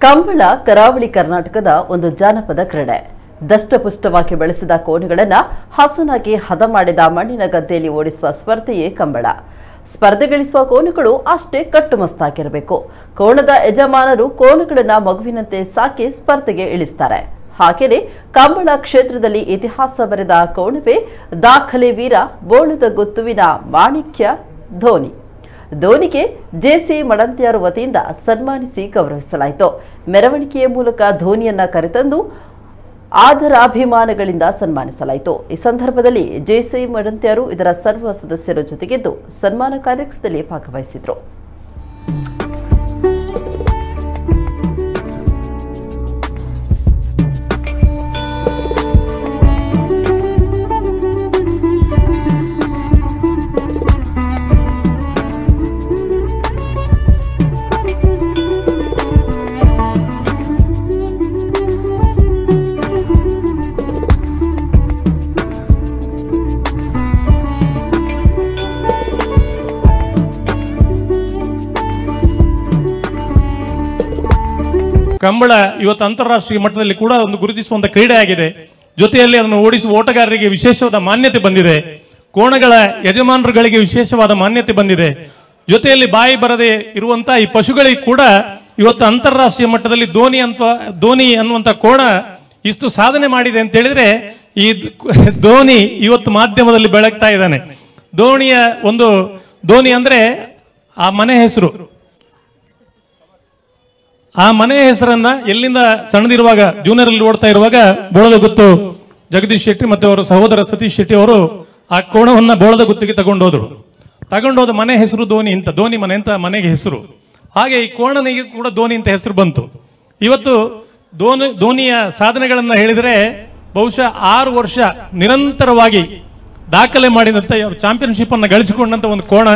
ಕಂಬಳ ಕರಾವಳಿ ಕರ್ನಾಟಕದ ಒಂದು ಜಾನಪದ ಕ್ರೀಡೆ. ದಷ್ಟಪುಷ್ಟವಾಗಿ ಬೆಳೆಸಿದ ಕೋಣಗಳನ್ನು ಹಸನಾಗಿ ಹದ ಮಾಡಿದ ಮಣ್ಣಿನ ಗದ್ದೆಯಲ್ಲಿ ಓಡಿಸುವ ಸ್ಪರ್ಧೆಯೇ ಕಂಬಳ. ಸ್ಪರ್ಧೆಗಳಿಸುವ ಕೋಣಗಳು ಅಷ್ಟೇ ಕಟ್ಟುಮಸ್ತಾಗಿರಬೇಕು. ಕೋಣದ ಯಜಮಾನರು ಕೋಣಗಳನ್ನು ಮಗುವಿನಂತೆ ಸಾಕಿ ಸ್ಪರ್ಧೆಗೆ ಇಳಿಸುತ್ತಾರೆ. ಹಾಗೆಯೇ ಕಂಬಳ ಕ್ಷೇತ್ರದಲ್ಲಿ ಇತಿಹಾಸ ಬರೆದ ಕೋಣವೇ ದಾಖಲೆ ವೀರ ಬೋಳದ ಗುತ್ತುವಿನ ಮಾಣಿಕ್ಯ ಧೋನಿ. ಧೋನಿಗೆ ಜೆಸಿ ಮಡಂತ್ಯಾರು ವತಿಯಿಂದ ಸನ್ಮಾನಿಸಿ ಗೌರವಿಸಲಾಯಿತು. ಮೆರವಣಿಗೆಯ ಮೂಲಕ ಧೋನಿಯನ್ನ ಕರೆತಂದು ಆದರಾಭಿಮಾನಗಳಿಂದ ಸನ್ಮಾನಿಸಲಾಯಿತು. ಈ ಸಂದರ್ಭದಲ್ಲಿ ಜೆಸಿ ಮಡಂತ್ಯಾರು ಇದರ ಸರ್ವ ಸದಸ್ಯರ ಜೊತೆಗಿದ್ದು ಸನ್ಮಾನ ಕಾರ್ಯಕ್ರಮದಲ್ಲಿ ಭಾಗವಹಿಸಿದರು. ಕಂಬಳ ಇವತ್ತು ಅಂತಾರಾಷ್ಟ್ರೀಯ ಮಟ್ಟದಲ್ಲಿ ಕೂಡ ಒಂದು ಗುರುತಿಸುವಂತ ಕ್ರೀಡೆ ಆಗಿದೆ. ಜೊತೆಯಲ್ಲಿ ಅದನ್ನು ಓಡಿಸುವ ಓಟಗಾರರಿಗೆ ವಿಶೇಷವಾದ ಮಾನ್ಯತೆ ಬಂದಿದೆ. ಕೋಣಗಳ ಯಜಮಾನರುಗಳಿಗೆ ವಿಶೇಷವಾದ ಮಾನ್ಯತೆ ಬಂದಿದೆ. ಜೊತೆಯಲ್ಲಿ ಬಾಯಿ ಬರದೆ ಇರುವಂತಹ ಈ ಪಶುಗಳಿಗೆ ಕೂಡ ಇವತ್ತು ಅಂತಾರಾಷ್ಟ್ರೀಯ ಮಟ್ಟದಲ್ಲಿ ಧೋನಿ ಅನ್ನುವಂತ ಕೋಣ ಇಷ್ಟು ಸಾಧನೆ ಮಾಡಿದೆ ಅಂತ ಹೇಳಿದ್ರೆ ಈ ಧೋನಿ ಇವತ್ತು ಮಾಧ್ಯಮದಲ್ಲಿ ಬೆಳಗ್ತಾ ಇದ್ದಾನೆ. ಧೋನಿ ಅಂದ್ರೆ ಆ ಮನೆ ಹೆಸರು. ಆ ಮನೆಯ ಹೆಸರನ್ನ ಎಲ್ಲಿಂದ ಸಣ್ಣದಿರುವಾಗ ಜೂನಿಯರ್ ಅಲ್ಲಿ ಓಡ್ತಾ ಇರುವಾಗ ಬೋಳದ ಗುತ್ತು ಜಗದೀಶ್ ಶೆಟ್ಟಿ ಮತ್ತೆ ಅವರ ಸಹೋದರ ಸತೀಶ್ ಶೆಟ್ಟಿ ಅವರು ಆ ಕೋಣವನ್ನ ಬೋಳದ ಗುತ್ತಿಗೆ ತಗೊಂಡೋದ ಮನೆ ಹೆಸರು ಧೋನಿ ಅಂತ, ಧೋನಿ ಮನೆ ಅಂತ ಮನೆಗೆ ಹೆಸರು. ಹಾಗೆ ಈ ಕೋಣನಿಗೆ ಕೂಡ ಧೋನಿ ಅಂತ ಹೆಸರು ಬಂತು. ಇವತ್ತು ಧೋನಿಯ ಸಾಧನೆಗಳನ್ನ ಹೇಳಿದ್ರೆ ಬಹುಶಃ 6 ವರ್ಷ ನಿರಂತರವಾಗಿ ದಾಖಲೆ ಮಾಡಿದಂತ ಚಾಂಪಿಯನ್ಶಿಪ್ ಅನ್ನ ಗಳಿಸಿಕೊಂಡಂತ ಒಂದು ಕೋಣ.